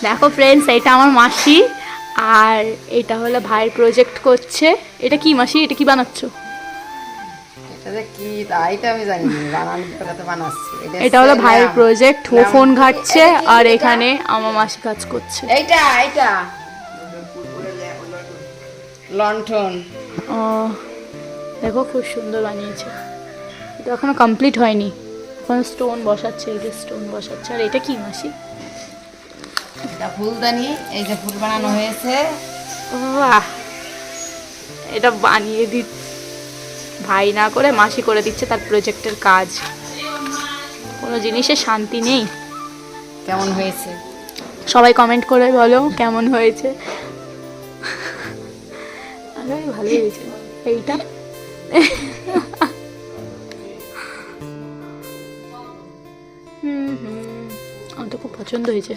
দেখো ফ্রেন্ডস, এটা আমার মাসি আর এটা হলো ভাইয়ের প্রজেক্ট করছে। এটা কি মাসি, এটা কি বানাচ্ছো? কি তাই তো আমি জানি না, বানাচ্ছি। এটা হলো ভাইয়ের প্রজেক্ট, ও ফোন ঘাটছে আর এখানে আমার মাসি কাজ করছে। এইটা এইটা লণ্ঠন। ও দেখো খুব সুন্দর বানিয়েছে। এটা এখনো কমপ্লিট হয়নি, এখন স্টোন বসাচ্ছে। এই যে স্টোন বসাচ্ছে। আর এটা কি মাসি? এটা ফুলদানি, এই যে ফুল বানানো হয়েছে। বাহ, এটা বানিয়ে ভাই না করে মাসি করে দিচ্ছে তার প্রজেক্টের কাজ। কোনো জিনিসে শান্তি নেই। কেমন হয়েছে সবাই কমেন্ট করে বলো কেমন হয়েছে। আরে ভালোই হয়েছে। এইটা আমার তো খুব পছন্দ হয়েছে।